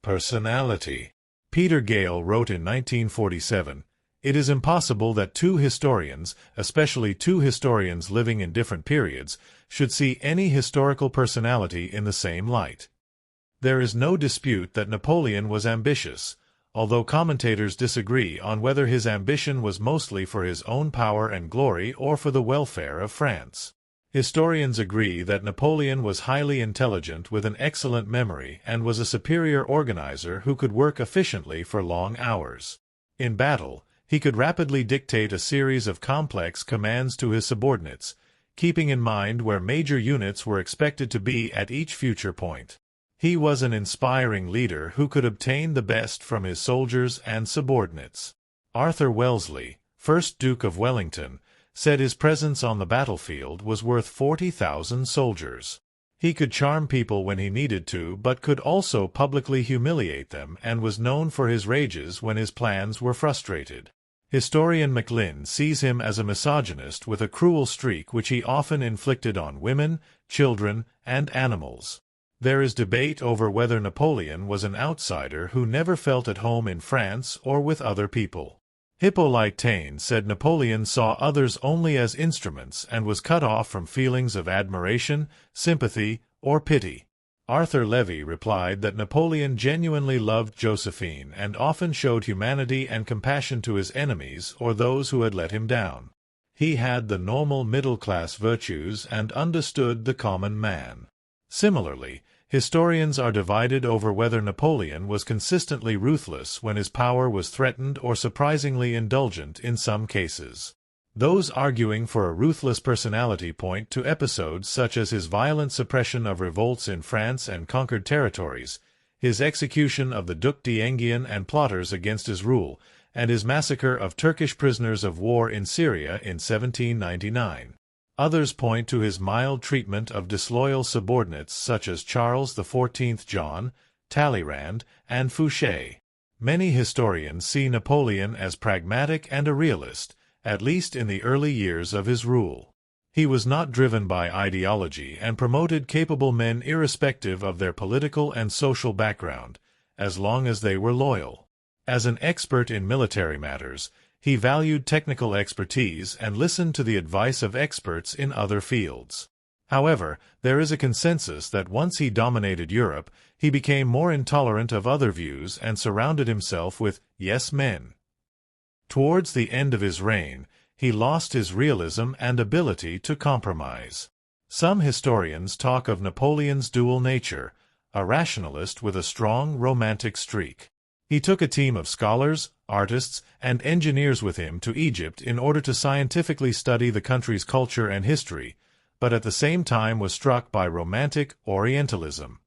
Personality. Peter Gale wrote in 1947, "It is impossible that two historians, especially two historians living in different periods, should see any historical personality in the same light." There is no dispute that Napoleon was ambitious, although commentators disagree on whether his ambition was mostly for his own power and glory or for the welfare of France. Historians agree that Napoleon was highly intelligent with an excellent memory and was a superior organizer who could work efficiently for long hours. In battle, he could rapidly dictate a series of complex commands to his subordinates, keeping in mind where major units were expected to be at each future point. He was an inspiring leader who could obtain the best from his soldiers and subordinates. Arthur Wellesley, 1st Duke of Wellington, said his presence on the battlefield was worth 40,000 soldiers. He could charm people when he needed to, but could also publicly humiliate them, and was known for his rages when his plans were frustrated. Historian Macklin sees him as a misogynist with a cruel streak which he often inflicted on women, children, and animals. There is debate over whether Napoleon was an outsider who never felt at home in France or with other people. Hippolyte Taine said Napoleon saw others only as instruments and was cut off from feelings of admiration, sympathy, or pity. Arthur Levy replied that Napoleon genuinely loved Josephine and often showed humanity and compassion to his enemies or those who had let him down. He had the normal middle-class virtues and understood the common man. Similarly, historians are divided over whether Napoleon was consistently ruthless when his power was threatened or surprisingly indulgent in some cases. Those arguing for a ruthless personality point to episodes such as his violent suppression of revolts in France and conquered territories, his execution of the Duc d'Enghien and plotters against his rule, and his massacre of Turkish prisoners of war in Syria in 1799. Others point to his mild treatment of disloyal subordinates such as Charles XIV John, Talleyrand, and Fouché. Many historians see Napoleon as pragmatic and a realist, at least in the early years of his rule. He was not driven by ideology and promoted capable men irrespective of their political and social background, as long as they were loyal. As an expert in military matters, he valued technical expertise and listened to the advice of experts in other fields. However, there is a consensus that once he dominated Europe, he became more intolerant of other views and surrounded himself with yes men. Towards the end of his reign, he lost his realism and ability to compromise. Some historians talk of Napoleon's dual nature, a rationalist with a strong romantic streak. He took a team of scholars, artists, and engineers with him to Egypt in order to scientifically study the country's culture and history, but at the same time was struck by romantic Orientalism.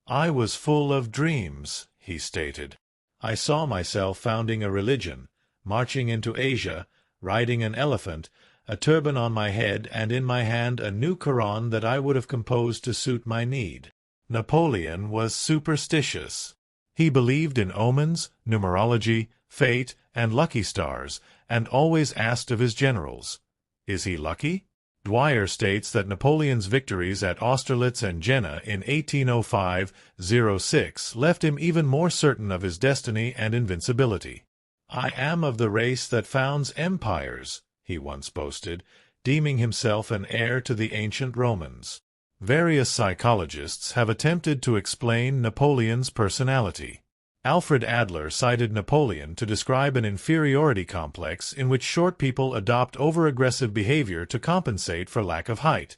"I was full of dreams," he stated. "I saw myself founding a religion, marching into Asia, riding an elephant, a turban on my head, and in my hand a new Koran that I would have composed to suit my need." Napoleon was superstitious. He believed in omens, numerology, fate, and lucky stars, and always asked of his generals, "Is he lucky?" Dwyer states that Napoleon's victories at Austerlitz and Jena in 1805–06 left him even more certain of his destiny and invincibility. "I am of the race that founds empires," he once boasted, deeming himself an heir to the ancient Romans. Various psychologists have attempted to explain Napoleon's personality. Alfred Adler cited Napoleon to describe an inferiority complex in which short people adopt over-aggressive behavior to compensate for lack of height.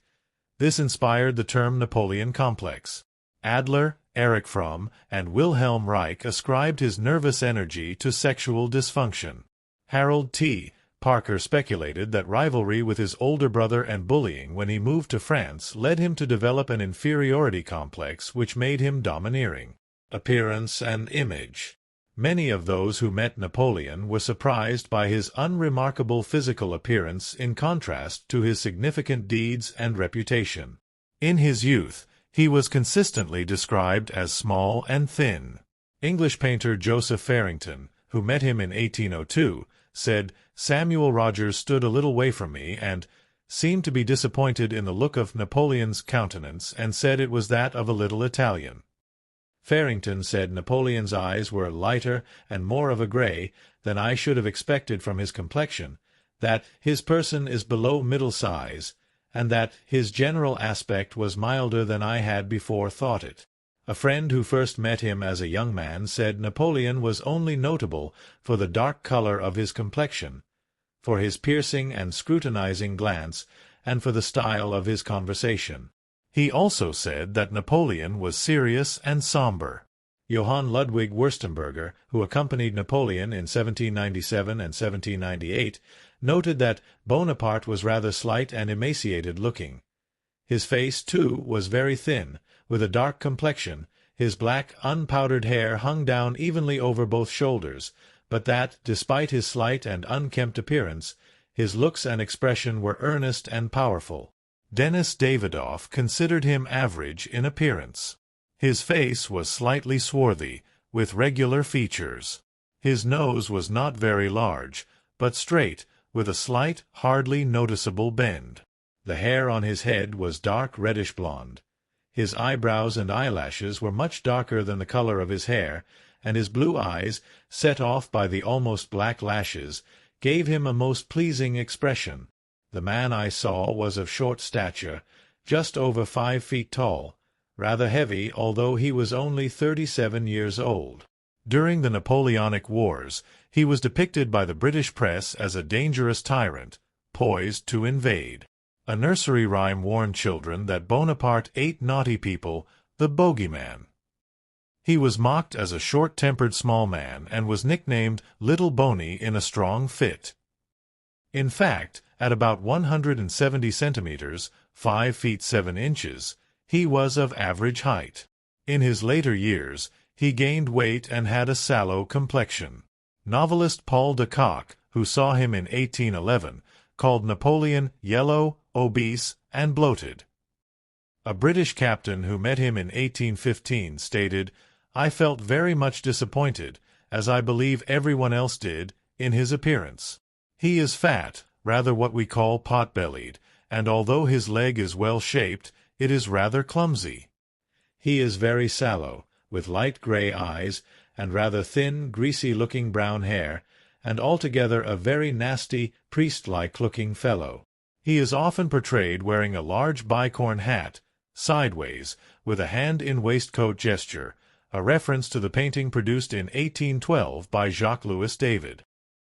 This inspired the term Napoleon complex. Adler, Erich Fromm, and Wilhelm Reich ascribed his nervous energy to sexual dysfunction. Harold T. Parker speculated that rivalry with his older brother and bullying when he moved to France led him to develop an inferiority complex which made him domineering. Appearance and image. Many of those who met Napoleon were surprised by his unremarkable physical appearance in contrast to his significant deeds and reputation. In his youth, he was consistently described as small and thin. English painter Joseph Farrington, who met him in 1802, said, "Samuel Rogers stood a little way from me and seemed to be disappointed in the look of Napoleon's countenance and said it was that of a little Italian." Farrington said Napoleon's eyes were lighter and more of a gray than I should have expected from his complexion, that his person is below middle size, and that his general aspect was milder than I had before thought it. A friend who first met him as a young man said Napoleon was only notable for the dark color of his complexion, for his piercing and scrutinizing glance, and for the style of his conversation. He also said that Napoleon was serious and somber. Johann Ludwig Wurstenberger, who accompanied Napoleon in 1797 and 1798, noted that Bonaparte was rather slight and emaciated-looking. His face, too, was very thin, with a dark complexion. His black, unpowdered hair hung down evenly over both shoulders, but that, despite his slight and unkempt appearance, his looks and expression were earnest and powerful. Denis Davidoff considered him average in appearance. His face was slightly swarthy, with regular features. His nose was not very large, but straight, with a slight, hardly noticeable bend. The hair on his head was dark reddish-blonde. His eyebrows and eyelashes were much darker than the color of his hair, and his blue eyes, set off by the almost black lashes, gave him a most pleasing expression. The man I saw was of short stature, just over 5 feet tall, rather heavy, although he was only 37 years old. During the Napoleonic Wars, he was depicted by the British press as a dangerous tyrant, poised to invade. A nursery rhyme warned children that Bonaparte ate naughty people, the bogeyman. He was mocked as a short-tempered small man and was nicknamed Little Boney in a strong fit. In fact, at about 170 centimeters, 5 feet 7 inches, he was of average height. In his later years, he gained weight and had a sallow complexion. Novelist Paul de Kock, who saw him in 1811, called Napoleon yellow, obese, and bloated. A British captain who met him in 1815 stated, "I felt very much disappointed, as I believe everyone else did, in his appearance. He is fat, rather what we call pot-bellied, and although his leg is well-shaped, it is rather clumsy. He is very sallow, with light gray eyes, and rather thin, greasy-looking brown hair, and altogether a very nasty, priest-like-looking fellow. He is often portrayed wearing a large bicorn hat, sideways, with a hand-in-waistcoat gesture, a reference to the painting produced in 1812 by Jacques-Louis David.